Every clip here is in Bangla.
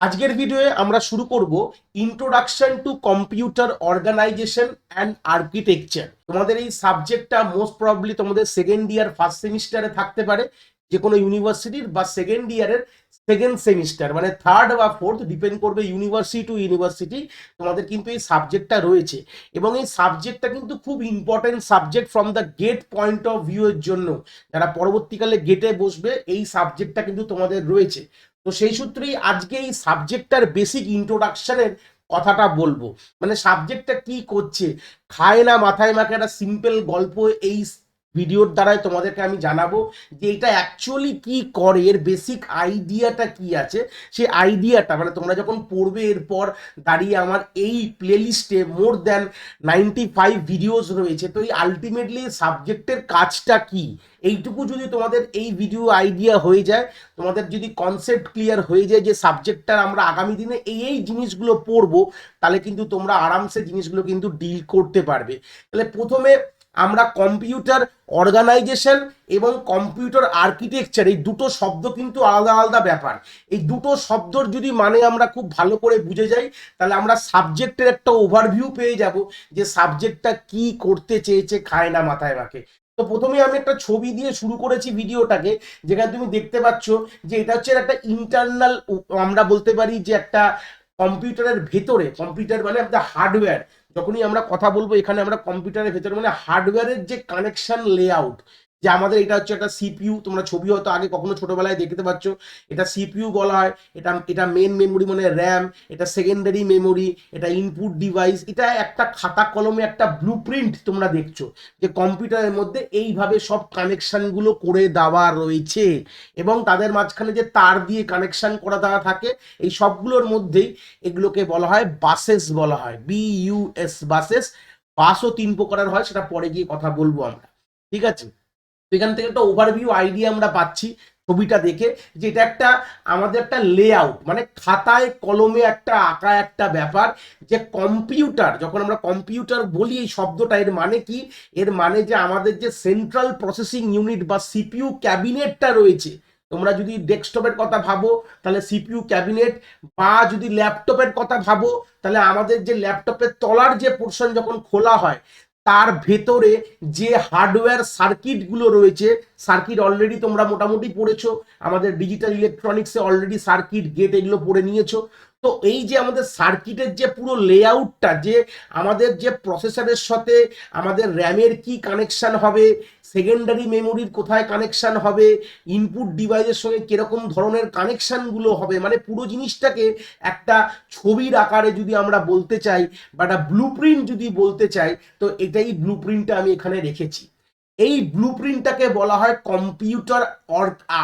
আজকের ভিডিওয়ে আমরা শুরু করব introduction to computer organisation and architecture. তোমাদের এই সাবজেক্টটা মোস্ট প্রবাবলি তোমাদের সেকেন্ড ইয়ার ফার্স্ট সেমিস্টারে থাকতে পারে, যে কোনো ইউনিভার্সিটির, বা সেকেন্ড ইয়ারের সেকেন্ড সেমিস্টার মানে থার্ড বা ফোর্থ, ডিপেন্ড করবে ইউনিভার্সিটি টু ইউনিভার্সিটি। তোমাদের কিন্তু এই সাবজেক্টটা রয়েছে এবং এই সাবজেক্টটা কিন্তু খুব important subject from the GATE point of view এর জন্য। যারা পরবর্তীকালে গেটে বসবে এই সাবজেক্টটা কিন্তু তোমাদের রয়েছে। তো সেই সূত্রেই আজকে এই সাবজেক্টটার বেসিক ইন্ট্রোডাকশনের কথাটা বলবো। মানে সাবজেক্টটা কি করছে, খায় না মাথায় মাখে একটা সিম্পল গল্প এই ভিডিওর দ্বারাই তোমাদেরকে আমি জানাবো যে এটা অ্যাকচুয়ালি কি করে, এর বেসিক আইডিয়াটা কি আছে। সেই আইডিয়াটা মানে তোমরা যখন পড়বে এরপর দাঁড়িয়ে আমার এই প্লেলিস্টে মোর দ্যান 95 ভিডিওস রয়েছে। তো এই আলটিমেটলি সাবজেক্টের কাজটা কি, এইটুকু যদি তোমাদের এই ভিডিও আইডিয়া হয়ে যায়, তোমাদের যদি কনসেপ্ট ক্লিয়ার হয়ে যায় যে সাবজেক্টটার আমরা আগামী দিনে এই জিনিসগুলো পড়বো, তাহলে কিন্তু তোমরা আরামসে জিনিসগুলো কিন্তু ডিল করতে পারবে। তাহলে প্রথমে আমরা কম্পিউটার অর্গানাইজেশন এবং কম্পিউটার আর্কিটেকচার, এই দুটো শব্দ কিন্তু আলাদা আলাদা ব্যাপার। এই দুটো শব্দর যদি মানে আমরা খুব ভালো করে বুঝে যাই, তাহলে আমরা সাবজেক্টের একটা ওভারভিউ পেয়ে যাব যে সাবজেক্টটা কি করতে চেয়েছে খায় না মাথায় রাখে। তো প্রথমে আমি একটা ছবি দিয়ে শুরু করেছি ভিডিওটাকে, যেখানে তুমি দেখতে পাচ্ছ যে এটা হচ্ছে একটা ইন্টারনাল, আমরা বলতে পারি যে একটা কম্পিউটারের ভেতরে, কম্পিউটার মানে একটা হার্ডওয়্যার। যখনই আমরা কথা বলবো এখানে আমরা কম্পিউটারের ভেতরে মানে হার্ডওয়্যারের যে কানেকশন লেআউট, যে আমাদের এটা হচ্ছে একটা সিপিইউ। তোমরা ছবি হয়তো আগে কখনো ছোটবেলায় দেখতে পাচ্ছ, এটা সিপিইউ বলা হয়। এটা এটা মেন মেমোরি মানে র্যাম, এটা সেকেন্ডারি মেমোরি, এটা ইনপুট ডিভাইস। এটা একটা খাতা কলমে একটা ব্লুপ্রিন্ট তোমরা দেখছো যে কম্পিউটারের মধ্যে এইভাবে সব কানেকশনগুলো করে দেওয়া রয়েছে এবং তাদের মাঝখানে যে তার দিয়ে কানেকশন করা দেওয়া থাকে, এই সবগুলোর মধ্যেই এগুলোকে বলা হয় বাসেস, বলা হয় বিইউএস, বাসেস। বাসও তিন প্রকারের হয়, সেটা পরে গিয়ে কথা বলবো আমরা, ঠিক আছে। এখান থেকে একটা ওভারভিউ আইডিয়া আমরা পাচ্ছি ছবিটা দেখে, যে এটা একটা আমাদের একটা লেআউট, মানে খাতায় কলমে একটা আঁকা একটা ব্যাপার। যে কম্পিউটার, যখন আমরা কম্পিউটার বলি এই শব্দটা, এর মানে কি? এর মানে যে আমাদের যে সেন্ট্রাল প্রসেসিং ইউনিট বা সিপিইউ ক্যাবিনেটটা রয়েছে। তোমরা যদি ডেস্কটপের কথা ভাবো তাহলে সিপিইউ ক্যাবিনেট, বা যদি ল্যাপটপের কথা ভাবো তাহলে আমাদের যে ল্যাপটপের তলার যে পোর্শন যখন খোলা হয়, তার ভেতরে যে হার্ডওয়্যার সার্কিটগুলো রয়েছে, সার্কিট অলরেডি তোমরা মোটামুটি পড়েছো, আমাদের ডিজিটাল ইলেকট্রনিক্সে অলরেডি সার্কিট গেট এগুলো পড়ে নিয়েছো। তো এই যে আমাদের সার্কিটের যে পুরো লেআউটটা, যে আমাদের যে প্রসেসরের সাথে আমাদের র্যামের কি কানেকশন হবে, সেকেন্ডারি মেমোরির কোথায় কানেকশন হবে, ইনপুট ডিভাইসের সঙ্গে কিরকম ধরনের কানেকশনগুলো হবে, মানে পুরো জিনিসটাকে একটা ছবির আকারে যদি আমরা বলতে চাই বা একটা ব্লুপ্রিন্ট যদি বলতে চাই, তো এটাই ব্লুপ্রিন্টটা আমি এখানে রেখেছি। এই ব্লুপ্রিন্টটাকে বলা হয় কম্পিউটার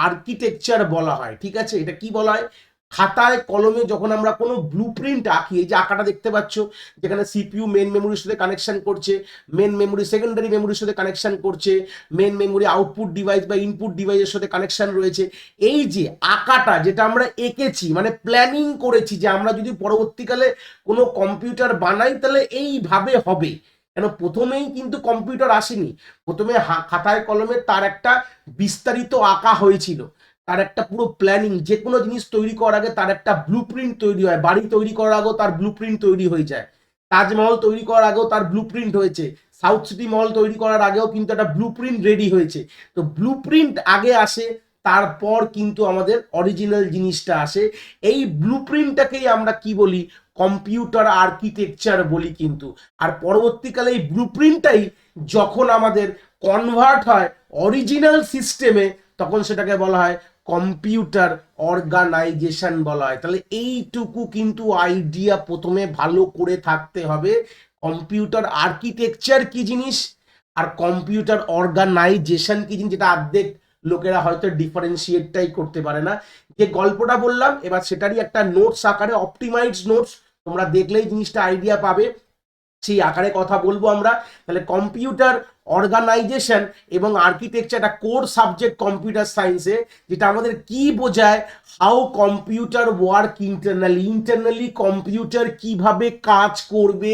আর্কিটেকচার বলা হয়, ঠিক আছে। এটা কি বলা হয়? খাতায় কলমে যখন আমরা কোনো ব্লুপ্রিন্ট আঁকি, এই যে আঁকাটা দেখতে পাচ্ছ, যেখানে সিপিইউ মেন মেমোরির সাথে কানেকশন করছে, মেন মেমোরি সেকেন্ডারি মেমোরির সাথে কানেকশন করছে, মেন মেমোরি আউটপুট ডিভাইস বা ইনপুট ডিভাইসের সাথে কানেকশন রয়েছে। এই যে আঁকাটা যেটা আমরা এঁকেছি, মানে প্ল্যানিং করেছি যে আমরা যদি পরবর্তীকালে কোনো কম্পিউটার বানাই তাহলে এইভাবে হবে। কেন প্রথমেই কিন্তু কম্পিউটার আসেনি, প্রথমে খাতায় কলমে তার একটা বিস্তারিত আঁকা হয়েছিল, তার একটা পুরো প্ল্যানিং। যে কোনো জিনিস তৈরি করার আগে তার একটা ব্লুপ্রিন্ট তৈরি হয়, বাড়ি তৈরি করার আগেও তার ব্লুপ্রিন্ট তৈরি হয়ে যায়, তাজমহল তৈরি করার আগেও তার ব্লুপ্রিন্ট হয়েছে, সাউথ সিটি মল তৈরি করার আগেও কিন্তু একটা ব্লুপ্রিন্ট রেডি হয়েছে। তো ব্লুপ্রিন্ট আগে আসে, তারপর কিন্তু আমাদের অরিজিনাল জিনিসটা আসে। এই ব্লুপ্রিন্টটাকেই আমরা কি বলি? কম্পিউটার আর্কিটেকচার বলি কিন্তু। আর পরবর্তীকালে এই ব্লুপ্রিন্টটাই যখন আমাদের কনভার্ট হয় অরিজিনাল সিস্টেমে, তখন সেটাকে বলা হয় কম্পিউটার অর্গানাইজেশন বলা হয়। তাহলে এইটুকু কিন্তু আইডিয়া প্রথমে ভালো করে থাকতে হবে, কম্পিউটার আর্কিটেকচার কি জিনিস আর কম্পিউটার অর্গানাইজেশন কি জিনিস, যেটা অর্ধেক লোকেরা হয়তো ডিফারেন্সিয়েটটাই করতে পারে না। যে গল্পটা বললাম এবার সেটারই একটা নোটস আকারে, অপটিমাইজড নোটস, তোমরা দেখলেই জিনিসটা আইডিয়া পাবে, সেই আকারে কথা বলবো আমরা। তাহলে কম্পিউটার অর্গানাইজেশন এবং আর্কিটেকচার একটা কোর সাবজেক্ট কম্পিউটার সায়েন্সে, যেটা আমাদের কি বোঝায়, how computer work internally, internally computer কিভাবে কাজ করবে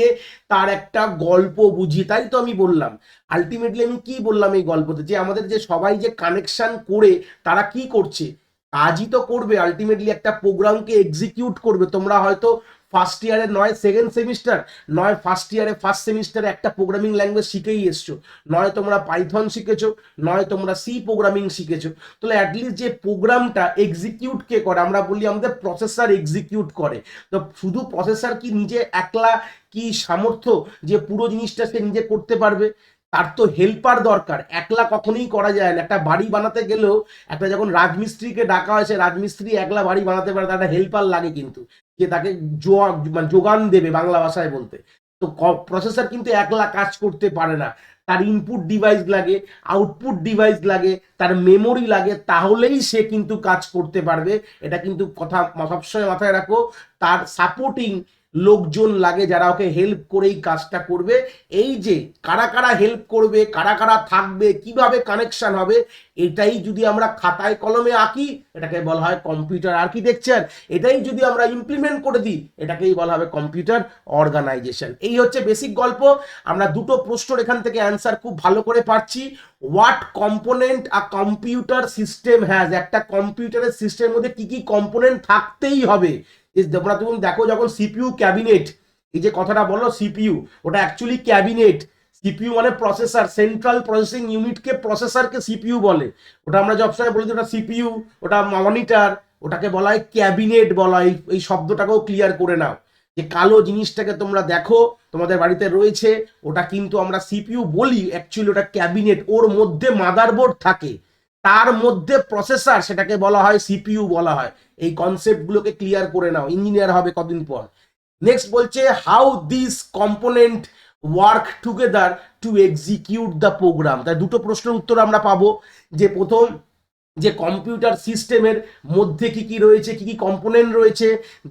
তার একটা গল্প বুঝি। তাই তো আমি বললাম, আলটিমেটলি আমি কি বললাম এই গল্পতে, যে আমাদের যে সবাই যে কানেকশন করে তারা কি করছে, কাজই তো করবে, আলটিমেটলি একটা প্রোগ্রামকে এক্সিকিউট করবে। তোমরা হয়তো ফার্স্ট ইয়ারে নয় সেকেন্ড সেমিস্টার, নয় ফার্স্ট ইয়ারে ফার্স্ট সেমিস্টারে একটা প্রোগ্রামিং ল্যাঙ্গুয়েজ শিখেই এসছো, নয় তোমরা পাইথন শিখেছো, নয় তোমরা সি প্রোগ্রামিং শিখেছো। তাহলে অ্যাটলিস্ট যে প্রোগ্রামটা এক্সিকিউট কে করে, আমরা বলি আমাদের প্রসেসর এক্সিকিউট করে। তো শুধু প্রসেসর কি নিজে একলা কি সামর্থ্য যে পুরো জিনিসটা সে নিজে করতে পারবে? তার তো হেল্পার দরকার, একলা কখনোই করা যায় না। একটা বাড়ি বানাতে গেলেও একটা যখন রাজমিস্ত্রিকে ডাকা হয়েছে, রাজমিস্ত্রি একলা বাড়ি বানাতে পারে, তার একটা হেল্পার লাগে কিন্তু, যে তাকে মানে যোগান দেবে বাংলা ভাষায় বলতে। তো প্রসেসর কিন্তু একলা কাজ করতে পারে না, তার ইনপুট ডিভাইস লাগে, আউটপুট ডিভাইস লাগে, তার মেমোরি লাগে, তাহলেই সে কিন্তু কাজ করতে পারবে। এটা কিন্তু কথা সবসময় মাথায় রাখো। তার সাপোর্টিং লোকজন লাগে যারা ওকে হেল্প করেই কাজটা করবে। এই যে কারা কারা হেল্প করবে, কারা কারা থাকবে, কিভাবে কানেকশন হবে, এটাই যদি আমরা খাতায় কলমে আঁকি এটাকে বলা হয় কম্পিউটার আর্কিটেকচার। এটাই যদি আমরা ইমপ্লিমেন্ট করে দিই এটাকেই বলা হবে কম্পিউটার অর্গানাইজেশন। এই হচ্ছে বেসিক গল্প। আমরা দুটো প্রশ্নের এখান থেকে অ্যান্সার খুব ভালো করে পাচ্ছি। What component a computer system has, একটা কম্পিউটারের সিস্টেমের মধ্যে কি কি কম্পোনেন্ট থাকতেই হবে। তোমরা তুমি দেখো যখন সিপিইউ ক্যাবিনেট, এই যে কথাটা বলো সিপিইউ, ওটা অ্যাকচুয়ালি ক্যাবিনেট। সিপিইউ মানে প্রসেসর, সেন্ট্রাল প্রসেসিং ইউনিটকে প্রসেসরকে সিপিইউ বলে। ওটা আমরা সবসময় বলি ওটা সিপিইউ, ওটা মনিটর, ওটাকে বলা হয় ক্যাবিনেট বলা হয়। এই শব্দটাকেও ক্লিয়ার করে নাও, যে কালো জিনিসটাকে তোমরা দেখো তোমাদের বাড়িতে রয়েছে, ওটা কিন্তু আমরা সিপিইউ বলি, অ্যাকচুয়ালি ওটা ক্যাবিনেট। ওর মধ্যে মাদারবোর্ড থাকে, তার মধ্যে প্রসেসর, সেটাকে বলা হয় সিপিইউ বলা হয়। এই কনসেপ্টগুলোকে ক্লিয়ার করে নাও, ইঞ্জিনিয়ার হবে কদিন পর। নেক্সট বলছে how this component work together to execute the program. তাই দুটো প্রশ্নের উত্তর আমরা পাবো, যে প্রথম যে কম্পিউটার সিস্টেমের মধ্যে কি কি রয়েছে, কি কি কম্পোনেন্ট রয়েছে।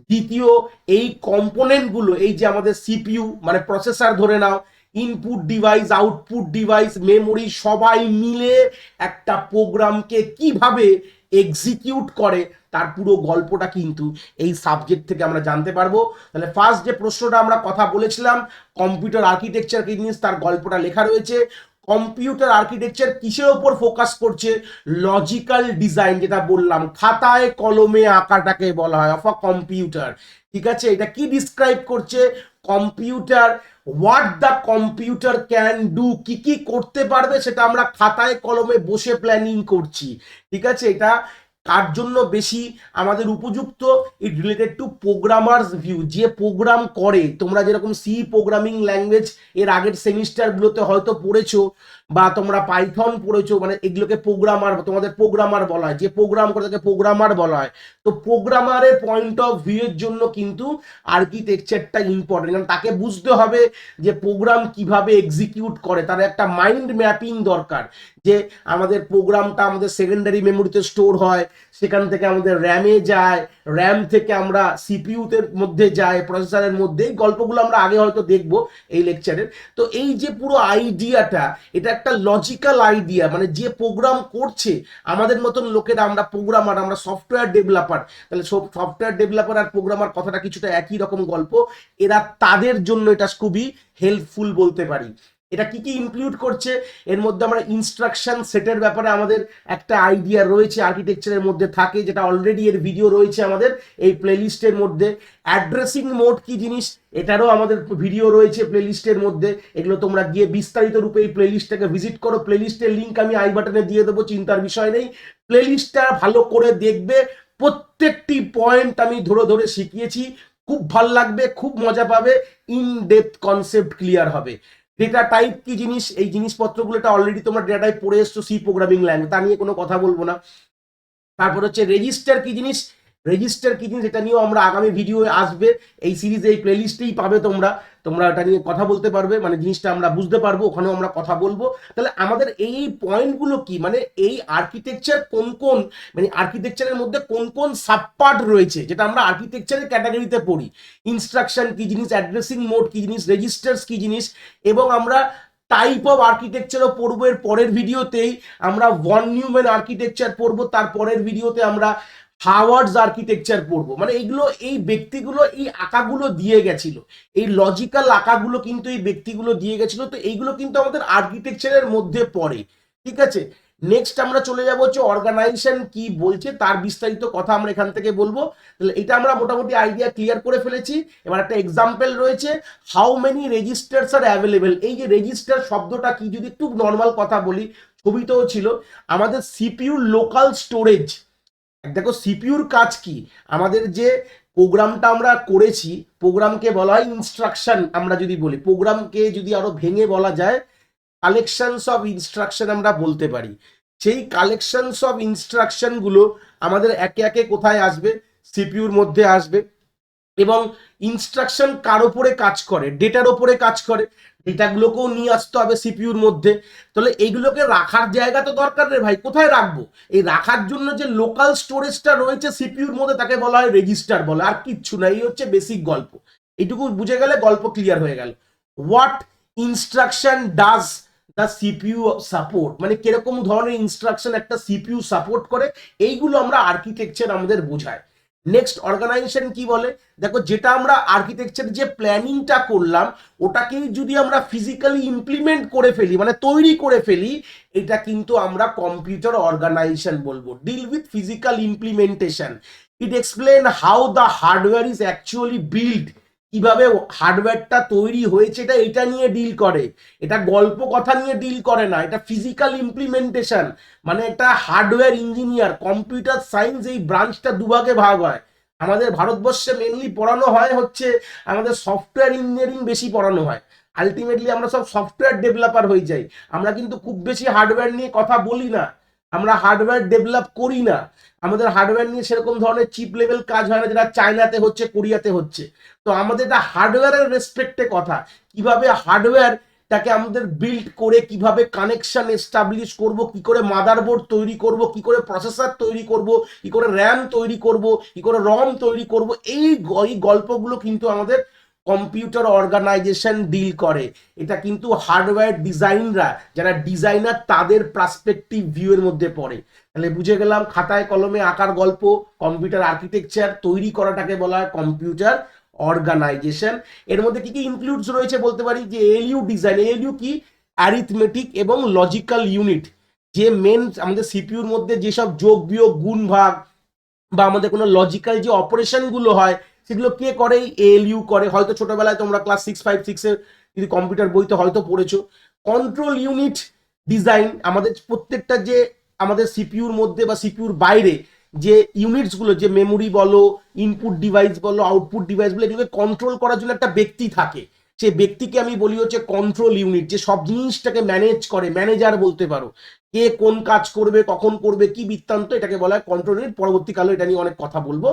দ্বিতীয়, এই কম্পোনেন্টগুলো, এই যে আমাদের সিপিইউ মানে প্রসেসর ধরে নাও, input device, output device, memory, সবাই মিলে একটা প্রোগ্রামকে কিভাবে এক্সিকিউট করে তার পুরো গল্পটা কিন্তু এই সাবজেক্ট থেকে আমরা জানতে পারবো। তাহলে ফার্স্ট যে প্রশ্নটা আমরা কথা বলেছিলাম কম্পিউটার আর্কিটেকচার কি জিনিস, তার গল্পটা লেখা রয়েছে। কম্পিউটার আর্কিটেকচার কিসের ওপর ফোকাস করছে? লজিক্যাল ডিজাইন, যেটা বললাম খাতায় কলমে আঁকাটাকে বলা হয় অফ আ কম্পিউটার। ঠিক আছে, এটা কি ডিসক্রাইব করছে? Computer, what the computer can do, কি কি করতে পারবে সেটা আমরা খাতায় কলমে বসে প্ল্যানিং করছি। ঠিক আছে, এটা কার জন্য বেশি আমাদের উপযুক্ত? ইট রিলেটেড টু প্রোগ্রামার্স ভিউ, যে প্রোগ্রাম করে। তোমরা যেরকম সি প্রোগ্রামিং ল্যাঙ্গুয়েজ এর আগের সেমিস্টারগুলোতে হয়তো পড়েছো, বা তোমরা পাইথন পড়েছো, মানে এগুলোকে প্রোগ্রামার, তোমাদের প্রোগ্রামার বলা হয়, যে প্রোগ্রাম করে তাকে প্রোগ্রামার বলা হয়। তো প্রোগ্রামারের পয়েন্ট অফ ভিউ এর জন্য কিন্তু আর্কিটেকচারটা ইম্পর্টেন্ট, কারণ তাকে বুঝতে হবে যে প্রোগ্রাম কিভাবে এক্সিকিউট করে, তার একটা মাইন্ড ম্যাপিং দরকার। যে আমাদের প্রোগ্রামটা আমাদের সেকেন্ডারি মেমোরিতে স্টোর হয়, সেখান থেকে আমাদের র্যামে যায়, র্যাম থেকে আমরা সিপিইউতে মধ্যে যায়, প্রসেসরের মধ্যে। এই গল্পগুলো আমরা আগে হয়তো দেখবো এই লেকচারের। তো এই যে পুরো আইডিয়াটা, এটা একটা লজিক্যাল আইডিয়া, মানে যে প্রোগ্রাম করছে আমাদের মতন লোকেরা, আমরা প্রোগ্রামার, আমরা সফটওয়্যার ডেভেলপার। তাহলে সফটওয়্যার ডেভেলপার আর প্রোগ্রামার কথাটা কিছুটা একই রকম গল্প। এরা তাদের জন্য এটা খুবই হেল্পফুল বলতে পারি। এটা কি কি ইনক্লুড করছে? এর মধ্যে আমরা ইনস্ট্রাকশন সেটের ব্যাপারে আমাদের একটা আইডিয়া রয়েছে, আর্কিটেকচারের মধ্যে থাকে, যেটা অলরেডি এর ভিডিও রয়েছে আমাদের এই প্লেলিস্টের মধ্যে। অ্যাড্রেসিং মোড কি জিনিস, এটারও আমাদের ভিডিও রয়েছে প্লেলিস্টের মধ্যে। এগুলো তোমরা গিয়ে বিস্তারিত রূপে এই প্লেলিস্টটাকে ভিজিট করো। প্লেলিস্টের লিঙ্ক আমি আই বাটনে দিয়ে দেবো, চিন্তার বিষয় নেই। প্লেলিস্টটা ভালো করে দেখবে, প্রত্যেকটি পয়েন্ট আমি ধরে ধরে শিখিয়েছি। খুব ভাল লাগবে, খুব মজা পাবে, ইন ডেপথ কনসেপ্ট ক্লিয়ার হবে। ডেটা টাইপ কি জিনিস, এই জিনিসপত্রগুলো অলরেডি তোমরা ডেটা টাইপ পড়ে এসছো সি প্রোগ্রামিং ল্যাঙ্গুয়েজ, তা নিয়ে কোনো কথা বলবো না। তারপর হচ্ছে রেজিস্টার কি জিনিস, রেজিস্টার কি জিনিস এটা নিয়েও আমরা আগামী ভিডিও আসবে এই সিরিজে, এই প্লেলিস্টেই পাবে তোমরা। তোমরা এটা নিয়ে কথা বলতে পারবে, মানে জিনিসটা আমরা বুঝতে পারবো, ওখানেও আমরা কথা বলবো। তাহলে আমাদের এই পয়েন্টগুলো কি, মানে এই আর্কিটেকচার কোন কোন, মানে আর্কিটেকচারের মধ্যে কোন কোন সাবপার্ট রয়েছে যেটা আমরা আর্কিটেকচারের ক্যাটাগরিতে পড়ি। ইনস্ট্রাকশন কি জিনিস, অ্যাড্রেসিং মোড কি জিনিস, রেজিস্টার্স কি জিনিস, এবং আমরা টাইপ অফ আর্কিটেকচারও পড়বো। এর পরের ভিডিওতেই আমরা ভন নিউম্যান আর্কিটেকচার পড়বো, তার পরের ভিডিওতে আমরা হাওয়ার্ডস আর্কিটেকচার পড়বো। মানে এইগুলো, এই ব্যক্তিগুলো এই আঁকাগুলো দিয়ে গেছিল, এই লজিক্যাল আঁকাগুলো কিন্তু এই ব্যক্তিগুলো দিয়ে গেছিল। তো এইগুলো কিন্তু আমাদের আর্কিটেকচারের মধ্যে পড়ে। ঠিক আছে, নেক্সট আমরা চলে যাবো হচ্ছে অর্গানাইজেশন কি বলছে তার বিস্তারিত কথা আমরা এখান থেকে বলবো। তাহলে এটা আমরা মোটামুটি আইডিয়া ক্লিয়ার করে ফেলেছি। এবার একটা এক্সাম্পল রয়েছে, how many registers are available. এই যে রেজিস্টার শব্দটা কি, যদি একটু নর্মাল কথা বলি, ছবিতেও ছিল, আমাদের সিপিইউর লোকাল স্টোরেজ। দেখো সিপিইউর কাজ কি, আমাদের যে প্রোগ্রামটা আমরা করেছি, প্রোগ্রামকে বলা হয় ইনস্ট্রাকশন। আমরা যদি বলি প্রোগ্রামকে যদি আরো ভেঙে বলা যায় কালেকশনস অফ ইনস্ট্রাকশন আমরা বলতে পারি। সেই কালেকশনস অফ ইনস্ট্রাকশন গুলো আমাদের একে একে কোথায় আসবে, সিপিইউর মধ্যে আসবে। এবং ইনস্ট্রাকশন কার ওপরে কাজ করে, ডেটার ওপরে কাজ করে, ডেটাগুলোকেও নিয়ে আসতে হবে সিপিইউর মধ্যে। তাহলে এইগুলোকে রাখার জায়গা তো দরকার রে ভাই, কোথায় রাখবো? এই রাখার জন্য যে লোকাল স্টোরেজটা রয়েছে সিপিইউর মধ্যে তাকে বলা হয় রেজিস্টার বলে, আর কিচ্ছু না। এই হচ্ছে বেসিক গল্প, এইটুকু বুঝে গেলে গল্প ক্লিয়ার হয়ে গেল। What instruction does the CPU support, মানে কিরকম ধরনের ইনস্ট্রাকশন একটা সিপিইউ সাপোর্ট করে, এইগুলো আমরা আর্কিটেকচার আমাদের বোঝায়। নেক্সট অর্গানাইজেশন কি বলে, দেখো যেটা আমরা আর্কিটেকচার যে প্ল্যানিংটা করলাম ওটাকেই যদি আমরা ফিজিক্যালি ইমপ্লিমেন্ট করে ফেলি, মানে তৈরি করে ফেলি, এটা কিন্তু আমরা কম্পিউটার অর্গানাইজেশন বলবো। Deal with physical implementation, it explain how the hardware is actually build, কিভাবে হার্ডওয়্যারটা তৈরি হয়েছে এটা নিয়ে ডিল করে। এটা গল্প কথা নিয়ে ডিল করে না, এটা ফিজিক্যাল ইমপ্লিমেন্টেশন। মানে একটা হার্ডওয়্যার ইঞ্জিনিয়ার, কম্পিউটার সায়েন্স এই ব্রাঞ্চটা দুভাগে ভাগ হয়। আমাদের ভারতবর্ষে মেনলি পড়ানো হয় হচ্ছে আমাদের সফটওয়্যার ইঞ্জিনিয়ারিং বেশি পড়ানো হয়। আলটিমেটলি আমরা সব সফটওয়্যার ডেভেলপার হয়ে যাই, আমরা কিন্তু খুব বেশি হার্ডওয়্যার নিয়ে কথা বলি না, আমরা হার্ডওয়্যার ডেভেলপ করি না। আমাদের হার্ডওয়্যার নিয়ে সেরকম ধরনের চিপ লেভেল কাজ হয় না যেটা চায়নাতে হচ্ছে, কোরিয়াতে হচ্ছে। তো আমাদের এটা হার্ডওয়্যারের রেসপেক্টে কথা, কিভাবে হার্ডওয়্যারটাকে আমাদের বিল্ড করে, কিভাবে কানেকশন এস্টাবলিশ করব, কি করে মাদারবোর্ড তৈরি করব, কি করে প্রসেসর তৈরি করব, কি করে র্যাম তৈরি করব, কি করে রম তৈরি করব, এই গল্পগুলো কিন্তু আমাদের কম্পিউটার অর্গানাইজেশন ডিল করে। এটা কিন্তু হার্ডওয়্যার ডিজাইনরা যারা ডিজাইনার তাদের পার্সপেক্টিভ ভিউ এর মধ্যে পড়ে। তাহলে বুঝে গেলাম খাতায় কলমে আঁকার গল্প, কম্পিউটার আর্কিটেকচার তৈরি করাটাকে বলা হয় কম্পিউটার অর্গানাইজেশন। এর মধ্যে কি কি ইনক্লুডস রয়েছে বলতে পারি, যে এএলইউ ডিজাইন, এএলইউ কি, অ্যারিথমেটিক এবং লজিক্যাল ইউনিট। যে মেন আমাদের সিপিইউর মধ্যে যেসব যোগ বিয়োগ গুণ ভাগ বা আমাদের কোনো লজিক্যাল যে অপারেশন গুলো হয় সেগুলো কে করে, এএলইউ করে। হয়তো ছোটবেলায় তোমরা ক্লাস 6, 5, 6 যদি কম্পিউটার বইতে হয়তো পড়েছো। কন্ট্রোল ইউনিট ডিজাইন, আমাদের প্রত্যেকটা যে আমাদের সিপিইউর মধ্যে বা সিপিইউর বাইরে যে ইউনিটস গুলো, যে মেমোরি বলো, ইনপুট ডিভাইস বলো, আউটপুট ডিভাইস বলো, এগুলোকে কন্ট্রোল করার জন্য একটা ব্যক্তি থাকে। সেই ব্যক্তিকে আমি বলি হচ্ছে কন্ট্রোল ইউনিট, যে সব জিনিসটাকে ম্যানেজ করে, ম্যানেজার বলতে পারো। কে কোন কাজ করবে, কখন করবে, কি বৃত্তান্ত, এটাকে বলা হয় কন্ট্রোল ইউনিট। পরবর্তীকালে এটা নিয়ে অনেক কথা বলবো।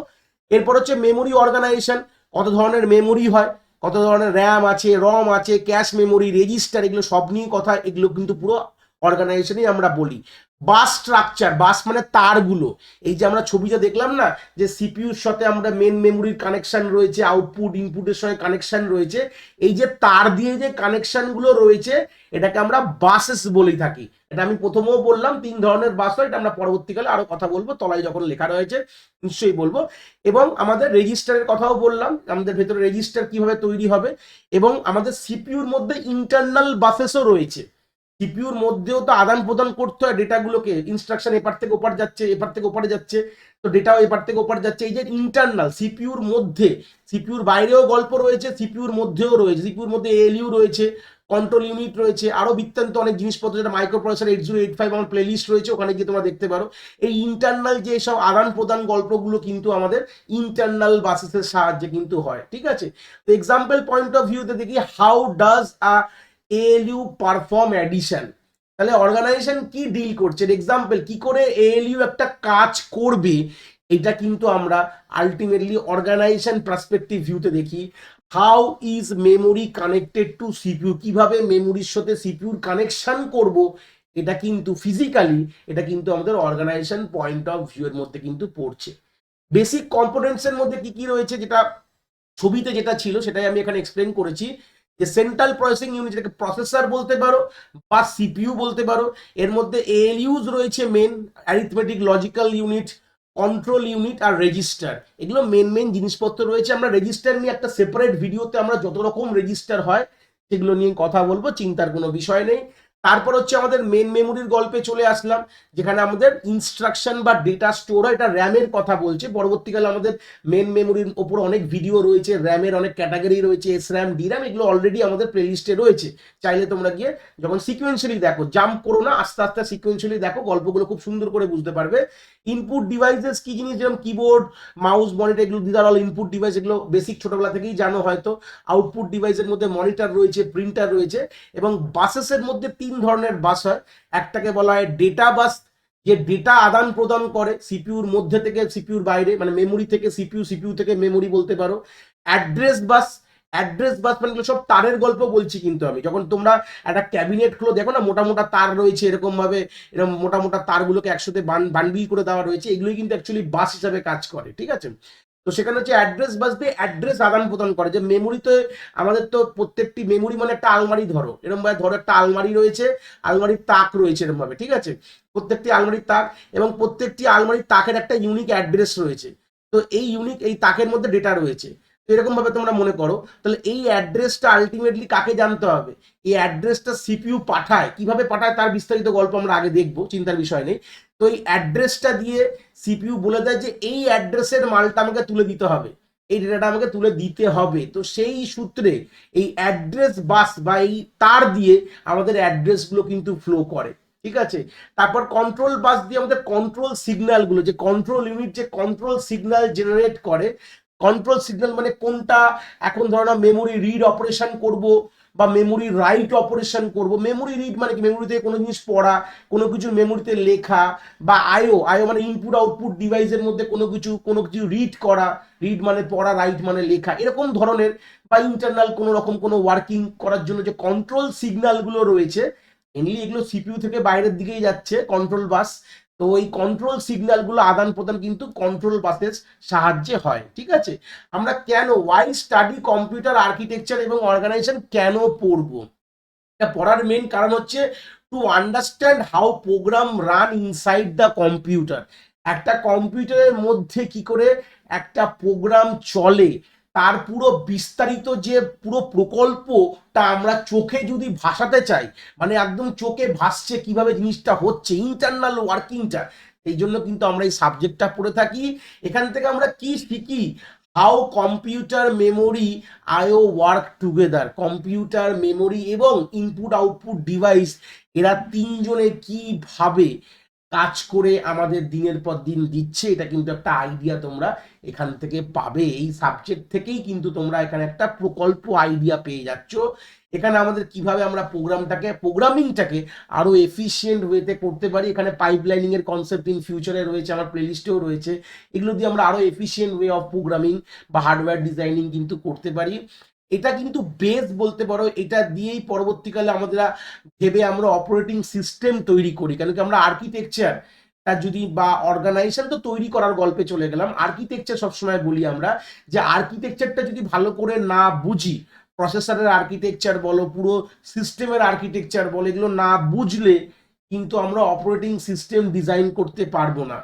এরপর হচ্ছে মেমোরি অর্গানাইজেশন, কত ধরনের মেমোরি হয়, কত ধরনের র্যাম আছে, রম আছে, ক্যাশ মেমোরি, রেজিস্টার, এগুলো সব নিয়ে কথা, এগুলো কিন্তু পুরো অর্গানাইজেশনই আমরা বলি। বাস স্ট্রাকচার, বাস মানে তারগুলো, এই যে আমরা ছবিটা দেখলাম না, যে সিপিইউর সাথে আমরা মেন মেমোরির কানেকশন রয়েছে, আউটপুট ইনপুটের সঙ্গে কানেকশন রয়েছে, এই যে তার দিয়ে যে কানেকশনগুলো রয়েছে এটাকে আমরা বাসেস বলেই থাকি। এটা আমি প্রথমেও বললাম 3 ধরনের বাস হয়, এটা আমরা পরবর্তীকালে আরো কথা বলবো, তলায় যখন লেখা রয়েছে নিশ্চয়ই বলবো। এবং আমাদের রেজিস্টারের কথাও বললাম, আমাদের ভেতরে রেজিস্টার কিভাবে তৈরি হবে। এবং আমাদের সিপিইউর মধ্যে ইন্টারনাল বাসেসও রয়েছে, সিপিইউর মধ্যেও তো আদান প্রদান করতে হয় ডেটাগুলোকে, ইনস্ট্রাকশন এপার থেকে ওপার যাচ্ছে, এপার থেকে ওপারে যাচ্ছে, তো ডেটাও এপার থেকে ওপার যাচ্ছে। এই যে ইন্টারনাল সিপিইউর মধ্যে, সিপিইউর বাইরেও গল্প রয়েছে, সিপিইউর মধ্যেও রয়েছে। সিপিইউর মধ্যে এএলইউ রয়েছে, কন্ট্রোল ইউনিট রয়েছে, আরো বৃত্তান্ত অনেক জিনিসপত্র, যেটা মাইক্রো প্রসেসর 8085 আমার প্লেলিস্ট রয়েছে, ওখানে গিয়ে তোমরা দেখতে পারো। এই ইন্টারনাল যে সব আদান প্রদান গল্পগুলো কিন্তু আমাদের ইন্টারনাল বাসেসের সাহায্যে কিন্তু হয়, ঠিক আছে। তো এক্সাম্পল পয়েন্ট অফ ভিউতে দেখি, how does a ALU perform addition. তাহলে অর্গানাইজেশন কি ডিল করছে, এক্সাম্পল কি করে এএলইউ একটা কাজ করবে, এটা কিন্তু আমরা আলটিমেটলি অর্গানাইজেশন পার্সপেক্টিভ ভিউতে দেখি। How is memory connected to CPU, কিভাবে মেমোরির সাথে সিপিইউর কানেকশন করব, এটা কিন্তু ফিজিক্যালি, এটা কিন্তু আমাদের অর্গানাইজেশন পয়েন্ট অফ ভিউ এর মধ্যে কিন্তু পড়ছে। বেসিক কম্পোনেন্টস এর মধ্যে কি কি রয়েছে, যেটা ছবিতে যেটা ছিল সেটাই আমি এখানে এক্সপ্লেন করেছি। যে সেন্ট্রাল প্রসেসিং ইউনিট, যেটাকে প্রসেসর বলতে পারো বা সিপিইউ বলতে পারো, এর মধ্যে এএলইউজ রয়েছে main, arithmetic logical unit, control unit আর রেজিস্টার, এগুলো মেন জিনিসপত্র রয়েছে। আমরা রেজিস্টার নিয়ে একটা সেপারেট ভিডিওতে আমরা যত রকম রেজিস্টার হয় সেগুলো নিয়ে কথা বলবো, চিন্তার কোনো বিষয় নেই। তারপর হচ্ছে আমাদের মেন মেমোরির গল্পে চলে আসলাম, যেখানে আমাদের ইনস্ট্রাকশন বা ডেটা স্টোর হয়, এটা র্যামের কথা বলছে। পরবর্তীকালে আমাদের মেন মেমোরির ওপর অনেক ভিডিও রয়েছে, র্যামের অনেক ক্যাটাগরি রয়েছে, এস র্যাম, ডি র্যাম, এগুলো অলরেডি আমাদের প্লেলিস্টে রয়েছে। চাইলে তোমরা গিয়ে যখন সিকুয়েন্সিয়ালি দেখো, জাম্প করো না, আস্তে আস্তে সিকুয়েন্সিয়ালি দেখো, গল্পগুলো খুব সুন্দর করে বুঝতে পারবে। ইনপুট ডিভাইসেস কি জিনিস, যেমন কিবোর্ড, মাউস, মনিটর, এগুলো দিদার অল ইনপুট ডিভাইস, এগুলো বেসিক ছোটবেলা থেকেই জানো হয়তো। আউটপুট ডিভাইসের মধ্যে মনিটর রয়েছে, প্রিন্টার রয়েছে, এবং বাসেসের মধ্যে 3 ধরনের বাস হয়। একটাকে বলা হয় ডেটা বাস, যে ডেটা আদান প্রদান করে সিপিউর মধ্যে থেকে সিপিউর বাইরে, মানে মেমোরি থেকে সিপিইউ, সিপিইউ থেকে মেমোরি বলতে পারো। অ্যাড্রেস বাস, অ্যাড্রেস বাস মানে সব তারের গল্প বলছি, কিন্তু আমি যখন তোমরা একটা ক্যাবিনেট খুলো দেখো না, মোটা মোটা তার রয়েছে, এরকম ভাবে এরকম মোটা মোটা তারগুলোকে একসাথে বান্ডিল করে দেওয়া রয়েছে, এগুলোই কিন্তু অ্যাকচুয়ালি বাস হিসাবে কাজ করে, ঠিক আছে। তো সেখানে হচ্ছে অ্যাড্রেস বাস দিয়ে অ্যাড্রেস আদান প্রদান করে। যে মেমোরিতে আমাদের তো প্রত্যেকটি মেমোরি মানে একটা আলমারি, ধরো এরকম ভাবে, ধরো একটা আলমারি রয়েছে, আলমারির তাক রয়েছে এরকম ভাবে, ঠিক আছে, প্রত্যেকটি আলমারির তাক, এবং প্রত্যেকটি আলমারির তাকের একটা ইউনিক অ্যাড্রেস রয়েছে। তো এই ইউনিক এই তাকের মধ্যে ডেটা রয়েছে। তো এরকম ভাবে তোমরা মনে করো, তাহলে এই অ্যাড্রেসটা আলটিমেটলি কাকে জানতে হবে, এই অ্যাড্রেসটা সিপিইউ পাঠায়, কিভাবে পাঠায় তার বিস্তারিত গল্প আমরা আগে দেখবো, চিন্তার বিষয় নেই। তো এই অ্যাড্রেসটা দিয়ে সিপিইউ বলে দেয় যে এই অ্যাড্রেসের মালটা আমাকে তুলে দিতে হবে, এই ডেটাটা আমাকে তুলে দিতে হবে। তো সেই সূত্রে এই অ্যাড্রেস বাস বা এই তার দিয়ে আমাদের অ্যাড্রেসগুলো কিন্তু ফ্লো করে, ঠিক আছে। তারপর কন্ট্রোল বাস দিয়ে আমাদের কন্ট্রোল সিগন্যালগুলো, যে কন্ট্রোল ইউনিট যে কন্ট্রোল সিগন্যাল জেনারেট করে, কন্ট্রোল সিগন্যাল মানে কোনটা, এখন ধরো না মেমোরি রিড অপারেশন করব বা মেমোরি রাইট অপারেশন করব। মেমোরি রিড মানে কি, মেমোরি থেকে কোনো জিনিস পড়া, কোনো কিছু মেমোরিতে লেখা, বা আইও, আইও মানে ইনপুট আউটপুট ডিভাইসের মধ্যে কোনো কিছু রিড করা, রিড মানে পড়া, রাইট মানে লেখা, এরকম ধরনের, বা ইন্টারনাল কোনো রকম কোনো ওয়ার্কিং করার জন্য যে কন্ট্রোল সিগন্যালগুলো রয়েছে, মেনলি এগুলো সিপিইউ থেকে বাইরের দিকেই যাচ্ছে কন্ট্রোল বাস। তো এই কন্ট্রোল সিগন্যালগুলো আদান প্রদান কিন্তু কন্ট্রোল বাসের সাহায্যে হয়, ঠিক আছে। আমরা কেন, ওয়াই স্টাডি কম্পিউটার আর্কিটেকচার এবং অর্গানাইজেশন কেন পড়বো, এটা পড়ার মেন কারণ হচ্ছে to understand how program run inside the computer. একটা কম্পিউটারের মধ্যে কি করে একটা প্রোগ্রাম চলে, তার পুরো বিস্তারিত যে পুরো প্রকল্পটা আমরা চোখে যদি ভাসাতে চাই, মানে একদম চোখে ভাসছে কিভাবে জিনিসটা হচ্ছে, ইন্টারনাল ওয়ার্কিংটা, এই জন্য কিন্তু আমরা এই সাবজেক্টটা পড়ে থাকি। এখান থেকে আমরা কি শিখি, how computer, memory, IO work together. Computer, memory এবং ইনপুট আউটপুট ডিভাইস, এরা তিনজনে কিভাবে কাজ করে আমাদের দিনের পর দিন দিচ্ছে, এটা কিন্তু একটা আইডিয়া তোমরা এখান থেকে পাবে। এই সাবজেক্ট থেকেই কিন্তু তোমরা এখানে একটা প্রকল্প আইডিয়া পেয়ে যাচ্ছ। এখানে আমাদের কিভাবে আমরা প্রোগ্রামিংটাকে আরো এফিশিয়েন্ট ওয়েতে করতে পারি, এখানে পাইপলাইনিং এর কনসেপ্ট ইন ফিউচারে রয়েছে, আমার প্লেলিস্টেও রয়েছে। এগুলো দিয়ে আমরা আরো এফিশিয়েন্ট ওয়ে অফ প্রোগ্রামিং বা হার্ডওয়্যার ডিজাইনিং কিন্তু করতে পারি। এটা কিন্তু বেস বলতে পারো, এটা দিয়েই পরবর্তীকালে আমরা ভেবে আমরা অপারেটিং সিস্টেম তৈরি করি। কেন কি আমরা আর্কিটেকচার যদি বা অর্গানাইজেশন তো তৈরি করার গল্পে চলে গেলাম, আর্কিটেকচার সবসময় বলি আমরা, যে আর্কিটেকচারটা যদি ভালো করে না বুঝি, প্রসেসরের আর্কিটেকচার বলো, পুরো সিস্টেমের আর্কিটেকচার বলো, এগুলো না বুঝলে কিন্তু আমরা অপারেটিং সিস্টেম ডিজাইন করতে পারবো না,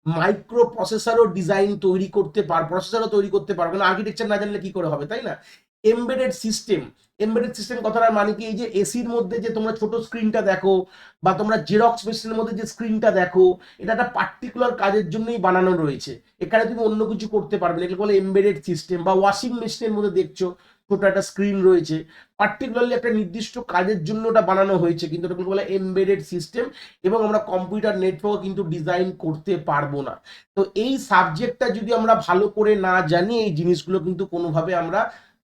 মাইক্রো প্রসেসরও ডিজাইন তৈরি করতে প্রসেসরও তৈরি করতে পারবো না, আর্কিটেকচার না জানলে কি করে হবে, তাই না। এমবেডেড সিস্টেম, এমবেডেড সিস্টেম কথাটার মানে কি, এই যে এসির মধ্যে যে তোমরা ছোট স্ক্রিনটা দেখো, বা তোমরা জেরক্স মেশিনের মধ্যে যে স্ক্রিনটা দেখো, এটা একটা পার্টিকুলার কাজের জন্যই বানানো রয়েছে, এখানে তুমি অন্য কিছু করতে পারবে না, এগুলো বলে এমবেডেড সিস্টেম। বা ওয়াশিং মেশিনের মধ্যে দেখছো ছোট একটা স্ক্রিন রয়েছে, পার্টিকুলারলি একটা নির্দিষ্ট কাজের জন্য ওটা বানানো হয়েছে, কিন্তু ওটাকে বলে এমবেডেড সিস্টেম। এবং আমরা কম্পিউটার নেটওয়ার্ক কিন্তু ডিজাইন করতে পারবো না। তো এই সাবজেক্টটা যদি আমরা ভালো করে না জানি, এই জিনিসগুলো কিন্তু কোনোভাবে আমরা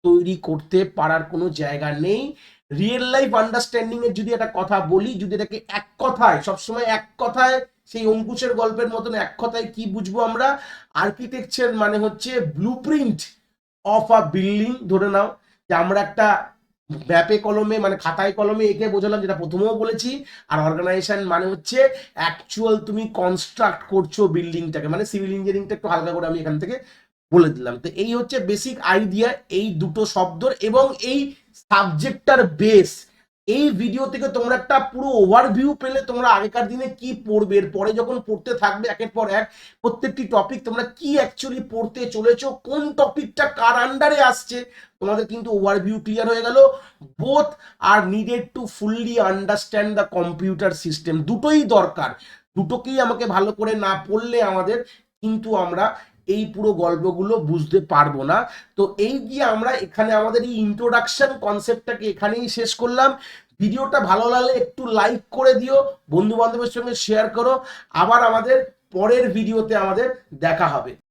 তৈরি করতে পারার কোনো জায়গা নেই। রিয়েল লাইফ আন্ডারস্ট্যান্ডিং এর যদি একটা কথা বলি, যদি এটাকে এক কথায়, সবসময় এক কথায়, সেই অঙ্কুশের গল্পের মতন এক কথায় কি বুঝবো আমরা, আর্কিটেকচার মানে হচ্ছে ব্লুপ্রিন্ট অফ আ বিল্ডিং। ধরে নাও যে আমরা একটা ম্যাপে কলমে মানে খাতায় কলমে এঁকে বোঝালাম, যেটা প্রথমেও বলেছি। আর অর্গানাইজেশন মানে হচ্ছে অ্যাকচুয়াল তুমি কনস্ট্রাক্ট করছো বিল্ডিংটাকে, মানে সিভিল ইঞ্জিনিয়ারিংটা একটু হালকা করে আমি এখান থেকে বলে দিলাম। তো এই হচ্ছে বেসিক আইডিয়া এই দুটো শব্দর এবং এই সাবজেক্টটার বেস। এই ভিডিও থেকে তোমরা একটা পুরো ওভারভিউ পেলে তোমরা আগেকার দিনে কি পড়বে, এরপরে যখন পড়তে থাকবে একের পর এক প্রত্যেকটি টপিক তোমরা কি অ্যাকচুয়ালি পড়তে চলেছো, কোন টপিকটা কার আন্ডারে আসছে, তোমাদের কিন্তু ওভারভিউ ক্লিয়ার হয়ে গেল। Both are needed to fully understand the computer system, দুটোই দরকার, দুটোকেই আমাকে ভালো করে না পড়লে আমাদের কিন্তু আমরা এই পুরো গল্পগুলো বুঝতে পারবো না। তো এই গিয়ে আমরা এখানে আমাদের এই ইন্ট্রোডাকশন কনসেপ্টটাকে এখানেই শেষ করলাম। ভিডিওটা ভালো লাগলে একটু লাইক করে দিও, বন্ধু বান্ধবের সঙ্গে শেয়ার করো। আবার আমাদের পরের ভিডিওতে আমাদের দেখা হবে।